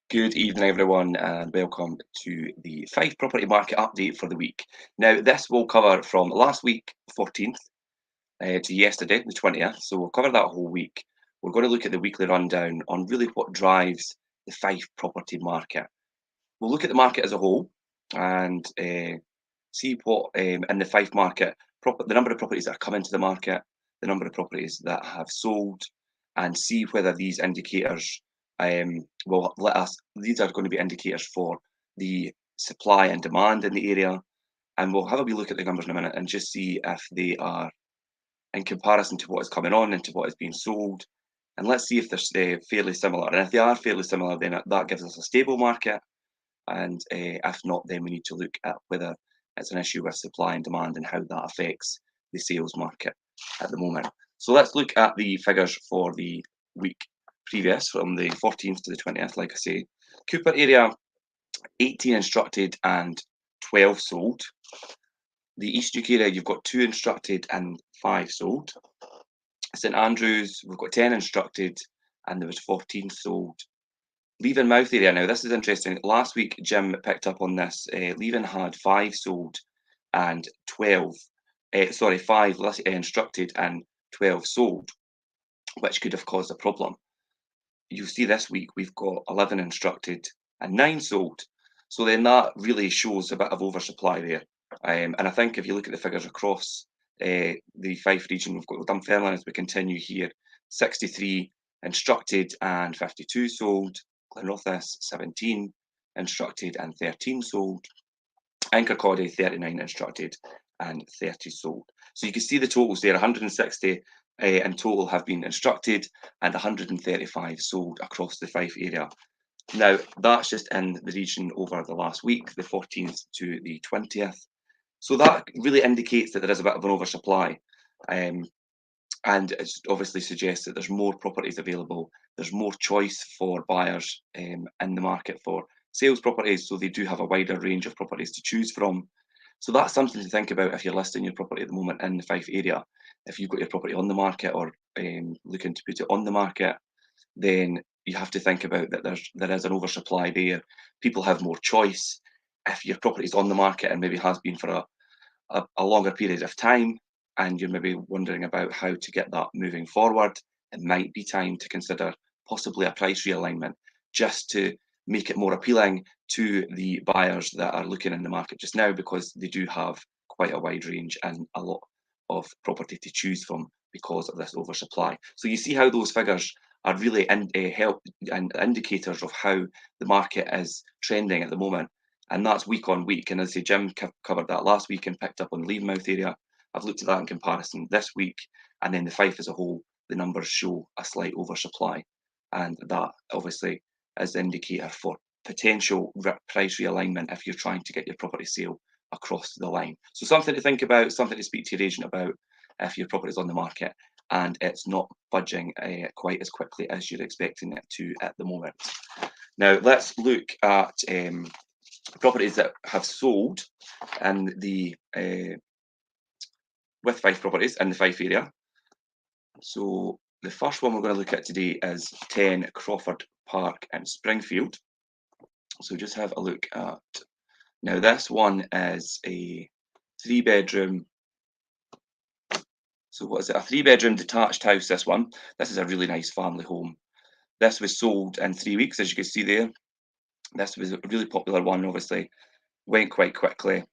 Good evening, everyone, and welcome to the Fife Property Market Update for the week. Now, this will cover from last week, 14th, to yesterday, the 20th. So we'll cover that whole week. We're going to look at the weekly rundown on really what drives the Fife property market. We'll look at the market as a whole and see what in the Fife market, the number of properties that are coming to the market, the number of properties that have sold, and see whether these indicators will let us. These are going to be indicators for the supply and demand in the area, and we'll have a wee look at the numbers in a minute and just see if they are in comparison to what is coming on and to what is being sold. And let's see if they're fairly similar. And if they are fairly similar, then that gives us a stable market. And if not, then we need to look at whether it's an issue with supply and demand and how that affects the sales market at the moment. So let's look at the figures for the week previous, from the 14th to the 20th. Like I say, Cooper area, 18 instructed and 12 sold. The East UK area, you've got 2 instructed and 5 sold. St Andrews, we've got 10 instructed and there was 14 sold. Leven Mouth area, now this is interesting. Last week, Jim picked up on this. Leven had 5 sold and 12, 5 instructed and 12 sold, which could have caused a problem. You see this week we've got 11 instructed and 9 sold. So then that really shows a bit of oversupply there. And I think if you look at the figures across the Fife region, we've got Dunfermline as we continue here, 63 instructed and 52 sold. Glenrothes, 17 instructed and 13 sold. Invercargill, 39 instructed and 30 sold. So you can see the totals there, 160 in total have been instructed and 135 sold across the Fife area. Now, that's just in the region over the last week, the 14th to the 20th. So that really indicates that there is a bit of an oversupply. And it obviously suggests that there's more properties available. There's more choice for buyers in the market for sales properties, so they do have a wider range of properties to choose from. So that's something to think about if you're listing your property at the moment in the Fife area. If you've got your property on the market or looking to put it on the market, then you have to think about that there is an oversupply there. People have more choice. If your property is on the market and maybe has been for a longer period of time, and you're maybe wondering about how to get that moving forward, it might be time to consider possibly a price realignment just to make it more appealing to the buyers that are looking in the market just now, because they do have quite a wide range and a lot of property to choose from because of this oversupply. So you see how those figures are really help and indicators of how the market is trending at the moment. And that's week on week. And as I say, Jim covered that last week and picked up on the Levenmouth area. I've looked at that in comparison this week, and then the Fife as a whole, the numbers show a slight oversupply, and that obviously is an indicator for potential price realignment if you're trying to get your property sale across the line. So something to think about, something to speak to your agent about if your property is on the market and it's not budging quite as quickly as you're expecting it to at the moment. Now let's look at properties that have sold in the with Fife Properties in the Fife area. So the first one we're going to look at today is 10 Crawford Park in Springfield. So just have a look at, now this one is a 3-bedroom. So what is it? A 3-bedroom detached house, this one. This is a really nice family home. This was sold in 3 weeks, as you can see there. This was a really popular one, obviously. Went quite quickly.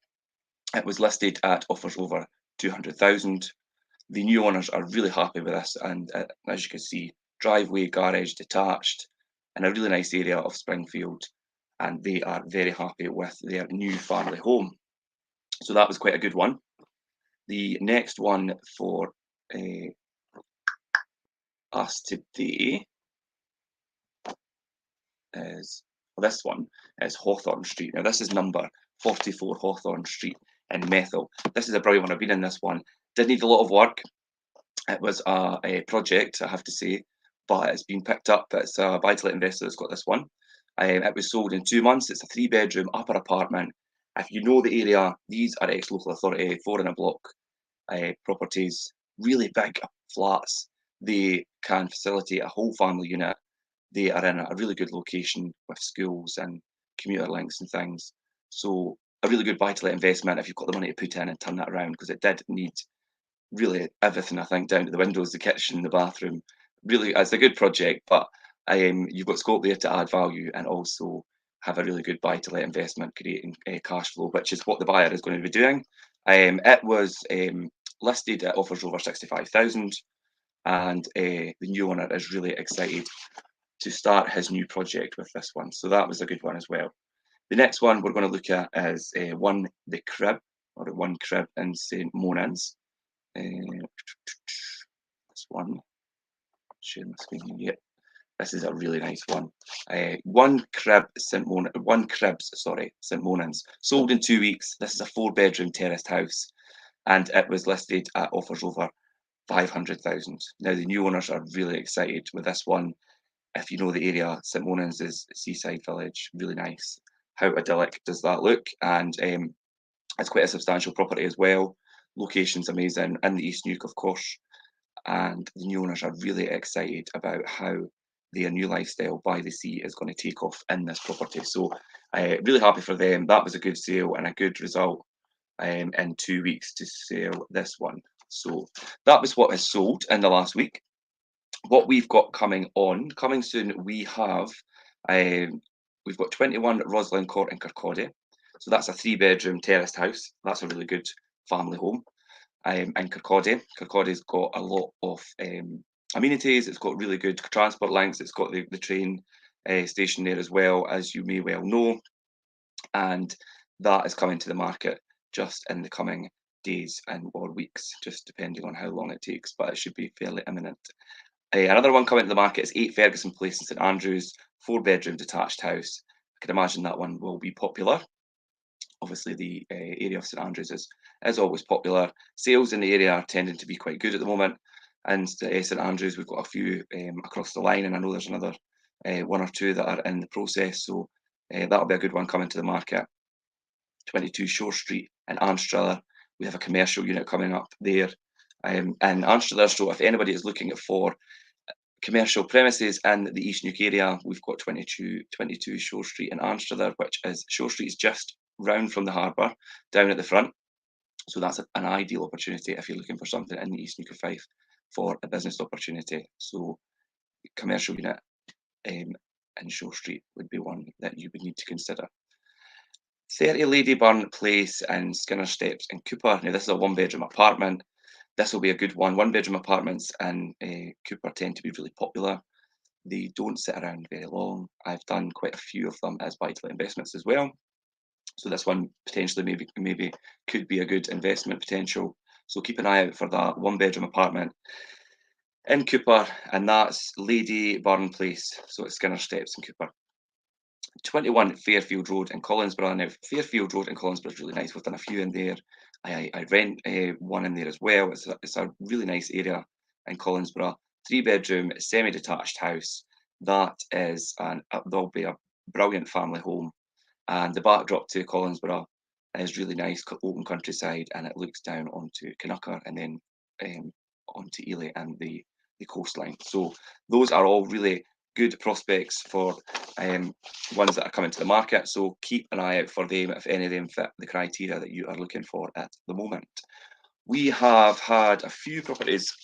It was listed at offers over 200,000. The new owners are really happy with this, and as you can see, driveway, garage, detached, in a really nice area of Springfield, and they are very happy with their new family home. So that was quite a good one. The next one for us today is this one. It's Hawthorne Street. Now this is number 44 Hawthorne Street in Methil. This is a brilliant one. I've been in this one. Did need a lot of work. It was a project, I have to say, but it's been picked up. It's a buy-to-let investor that's got this one. It was sold in 2 months. It's a 3-bedroom upper apartment. If you know the area, these are ex-local authority, 4 in a block properties, really big flats. They can facilitate a whole family unit, They are in a really good location with schools and commuter links and things. So a really good buy-to-let investment if you've got the money to put in and turn that around, because it did need really everything, I think, down to the windows, the kitchen, the bathroom. Really, it's a good project, but you've got scope there to add value and also have a really good buy-to-let investment, creating cash flow, which is what the buyer is going to be doing. It was listed at offers over 65,000, and the new owner is really excited to start his new project with this one. So that was a good one as well. The next one we're going to look at is One Crib in St Monans. This one, share my screen here. This is a really nice one. One Cribs, St Monans. Sold in 2 weeks. This is a 4-bedroom terraced house, and it was listed at offers over 500,000. Now the new owners are really excited with this one. If you know the area, St Monans is a seaside village, really nice. How idyllic does that look? And it's quite a substantial property as well. Location's amazing, in the East Nuke, of course. And the new owners are really excited about how their new lifestyle by the sea is going to take off in this property. So really happy for them. That was a good sale and a good result in 2 weeks to sell this one. So that was what has sold in the last week. What we've got coming soon, we've got 21 Roslyn Court in Kirkcaldy. So that's a 3-bedroom terraced house. That's a really good family home in Kirkcaldy. Kirkcaldy's got a lot of amenities. It's got really good transport links. It's got the train station there as well, as you may well know. And that is coming to the market just in the coming days and or weeks, just depending on how long it takes, but it should be fairly imminent. Another one coming to the market is 8 Ferguson Place in St Andrews, 4-bedroom detached house. I can imagine that one will be popular. Obviously, the area of St Andrews is always popular. Sales in the area are tending to be quite good at the moment. And St Andrews, we've got a few across the line, and I know there's another one or two that are in the process. So that'll be a good one coming to the market. 22 Shore Street in Anstruther. We have a commercial unit coming up there. And Anstruther, so if anybody is looking for commercial premises in the East Nuke area, we've got 22 Shore Street in Anstruther, which is Shore Street is just round from the harbour, down at the front. So that's an ideal opportunity if you're looking for something in the East Nuke of Fife for a business opportunity. So commercial unit in Shore Street would be one that you would need to consider. 30 Ladyburn Place in Skinner Steps in Cooper. Now this is a 1-bedroom apartment. This will be a good one. 1-bedroom apartments in Cooper tend to be really popular. They don't sit around very long. I've done quite a few of them as buy-to-let investments as well. So this one potentially maybe could be a good investment potential. So keep an eye out for that 1-bedroom apartment in Cooper, and that's Lady Burn Place. So it's Skinner Steps in Cooper. 21 Fairfield Road in Collinsborough. Now Fairfield Road in Collinsborough is really nice. We've done a few in there. I rent one in there as well. It's a really nice area in Collinsborough. 3-bedroom semi-detached house. That is there'll be a brilliant family home, and the backdrop to Collinsborough is really nice, open countryside, and it looks down onto Canucker and then onto Ely and the coastline. So those are all really good prospects for ones that are coming to the market. So keep an eye out for them if any of them fit the criteria that you are looking for at the moment. We have had a few properties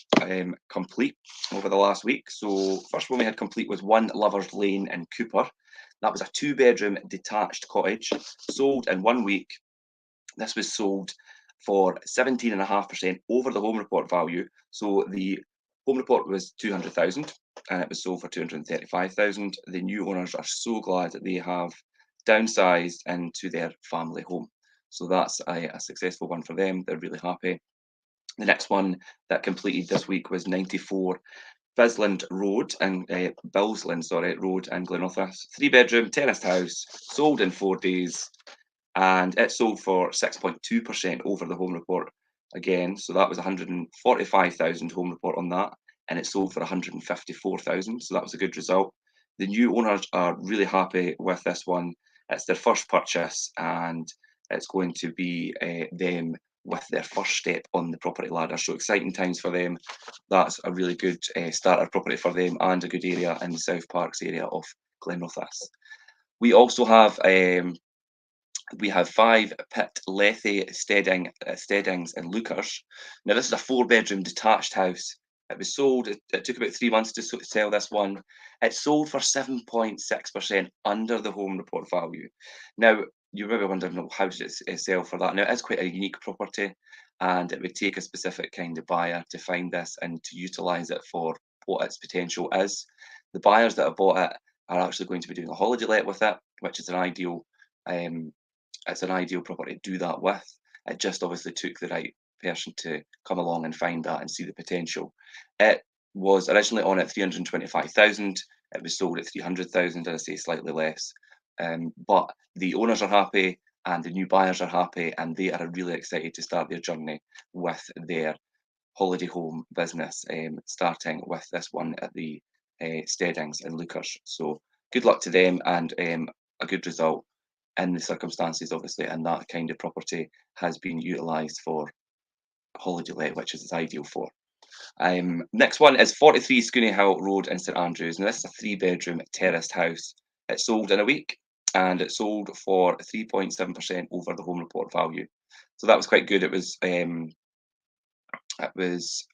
complete over the last week. So first one we had complete was 1 Lovers Lane in Cooper. That was a 2-bedroom detached cottage, sold in 1 week. This was sold for 17.5% over the home report value. So the home report was 200,000 and it was sold for 235,000. The new owners are so glad that they have downsized into their family home. So that's a successful one for them. They're really happy. The next one that completed this week was 94 Bisland Road and Road in Glenorthas. 3-bedroom terraced house, sold in 4 days, and it sold for 6.2% over the home report again. So that was 145,000 home report on that, and it sold for 154,000. So that was a good result. The new owners are really happy with this one. It's their first purchase, and it's going to be them with their first step on the property ladder. So exciting times for them. That's a really good starter property for them, and a good area in the South Parks area of Glenrothes. We also have 5 Pit Lethe steadings in Lookers. Now, this is a 4-bedroom detached house. It was sold, it took about 3 months to sell this one. It sold for 7.6% under the home report value. Now, you're maybe wondering, "Oh, how did it sell for that?" Now, it is quite a unique property, and it would take a specific kind of buyer to find this and to utilise it for what its potential is. The buyers that have bought it are actually going to be doing a holiday let with it, which is an ideal um, it's an ideal property to do that with. It just obviously took the right person to come along and find that and see the potential. It was originally on at 325,000. It was sold at 300,000, and I say slightly less. But the owners are happy and the new buyers are happy, and they are really excited to start their journey with their holiday home business, starting with this one at the Steadings in Lookers. So good luck to them, and a good result in the circumstances, obviously, and that kind of property has been utilised for holiday let, which is ideal for. Next one is 43 Scooney Hill Road in St Andrews. Now, this is a 3-bedroom terraced house. It sold in a week, and it sold for 3.7% over the home report value. So that was quite good. It was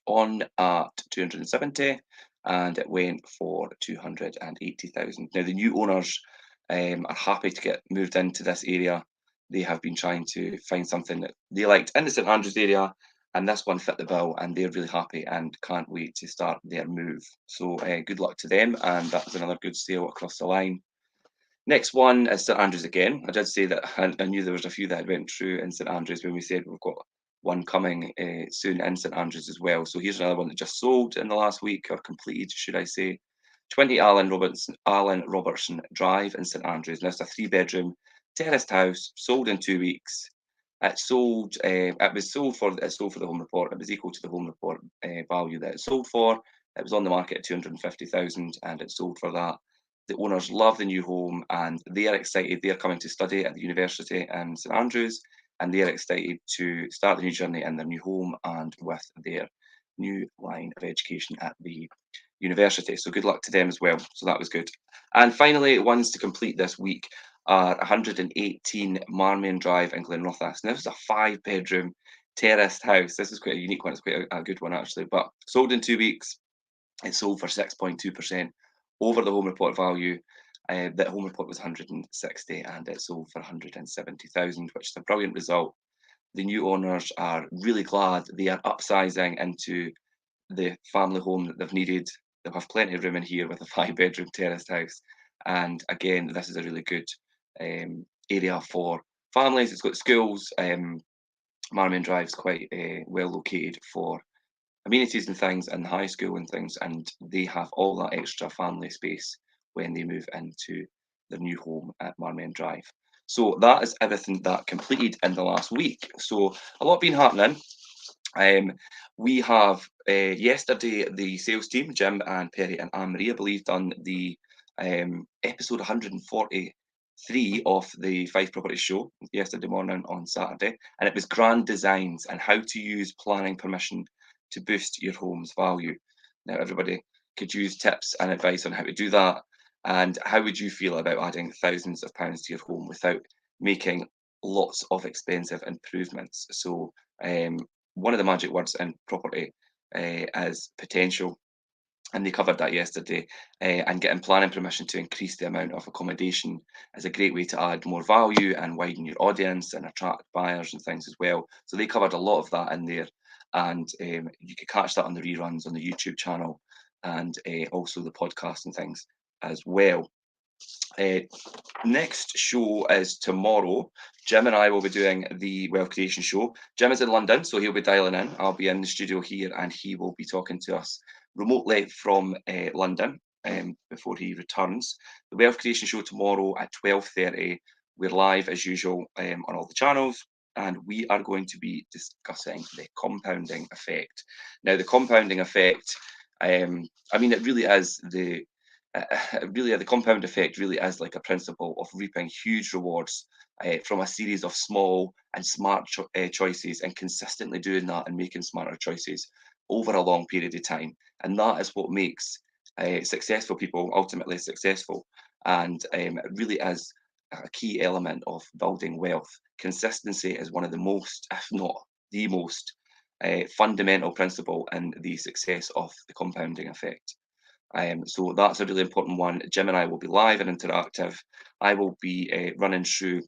on at 270, and it went for 280,000. Now, the new owners are happy to get moved into this area. They have been trying to find something that they liked in the St Andrews area, and this one fit the bill, and they're really happy and can't wait to start their move. So good luck to them, and that was another good sale across the line. Next one is St Andrews again. I did say that I knew there was a few that went through in St Andrews when we said we've got one coming soon in St Andrews as well. So here's another one that just sold in the last week, or completed, should I say. 20 Alan Robertson Drive in St Andrews. Now, it's a 3-bedroom terraced house, sold in 2 weeks. It sold. It sold for the home report. It was equal to the home report value that it sold for. It was on the market at 250,000, and it sold for that. The owners love the new home, and they are excited. They are coming to study at the university in St Andrews, and they are excited to start the new journey in their new home and with their new line of education at the university. So good luck to them as well. So that was good. And finally, ones to complete this week are 118 Marmion Drive in Glenrothes. Now, this is a 5-bedroom terraced house. This is quite a unique one. It's quite a good one, actually. But sold in 2 weeks. It sold for 6.2% over the home report value. That home report was 160, and it sold for 170,000, which is a brilliant result. The new owners are really glad. They are upsizing into the family home that they've needed. They'll have plenty of room in here with a 5-bedroom terraced house. And again, this is a really good area for families. It's got schools. Marmion Drive's quite well located for amenities and things, and the high school and things, and they have all that extra family space when they move into their new home at Marmion Drive. So that is everything that completed in the last week. So a lot been happening. We have yesterday, the sales team, Jim and Perry and Anne-Marie, I believe, done the episode 143 of the Fife Properties show yesterday morning on Saturday, and it was grand designs and how to use planning permission to boost your home's value. Now, everybody could use tips and advice on how to do that. And how would you feel about adding thousands of pounds to your home without making lots of expensive improvements? So, one of the magic words in property is potential, and they covered that yesterday. And getting planning permission to increase the amount of accommodation is a great way to add more value and widen your audience and attract buyers and things as well. So they covered a lot of that in there, and you could catch that on the reruns on the YouTube channel, and also the podcast and things as well. Next show is tomorrow. Jim and I will be doing the Wealth Creation show. Jim is in London, so he'll be dialing in. I'll be in the studio here, and he will be talking to us remotely from London before he returns. The Wealth Creation show tomorrow at 12:30. We're live as usual on all the channels, and we are going to be discussing the compounding effect. Now, the compounding effect, I mean, it really is really the compound effect really is like a principle of reaping huge rewards from a series of small and smart choices, and consistently doing that and making smarter choices over a long period of time. And that is what makes successful people ultimately successful. And it really is a key element of building wealth. Consistency is one of the most, if not the most, fundamental principle in the success of the compounding effect. So that's a really important one. Jim and I will be live and interactive. I will be running through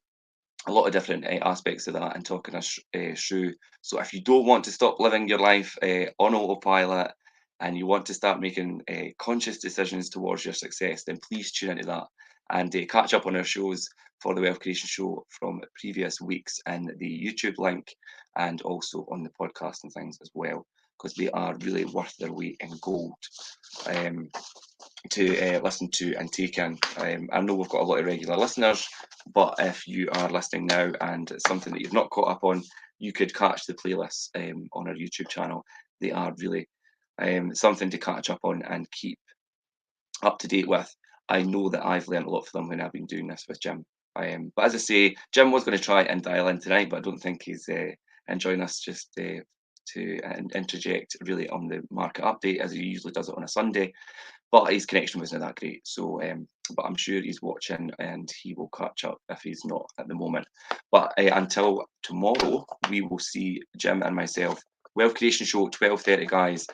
a lot of different aspects of that and talking us through. So if you don't want to stop living your life on autopilot and you want to start making conscious decisions towards your success, then please tune into that and catch up on our shows for the Wealth Creation Show from previous weeks and the YouTube link, and also on the podcast and things as well, because they are really worth their weight in gold. Um, to listen to and take in. I know we've got a lot of regular listeners, but if you are listening now and it's something that you've not caught up on, you could catch the playlists on our YouTube channel. They are really something to catch up on and keep up to date with. I know that I've learned a lot from them when I've been doing this with Jim. But as I say, Jim was going to try and dial in tonight, but I don't think he's enjoying us just to interject really on the market update as he usually does it on a Sunday, but his connection wasn't that great. So, but I'm sure he's watching and he will catch up if he's not at the moment. But until tomorrow, we will see Jim and myself. Wealth Creation Show, 12:30, guys.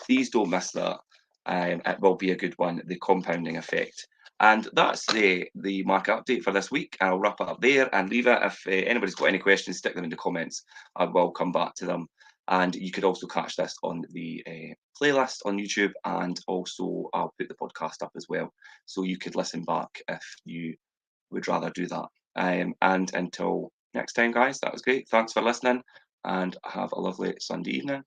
Please don't miss that. It will be a good one, the compounding effect. And that's the market update for this week. I'll wrap it up there and leave it. If anybody's got any questions, stick them in the comments. I will come back to them. And you could also catch this on the playlist on YouTube, and also I'll put the podcast up as well, so you could listen back if you would rather do that. And until next time, guys, that was great. Thanks for listening, and have a lovely Sunday evening.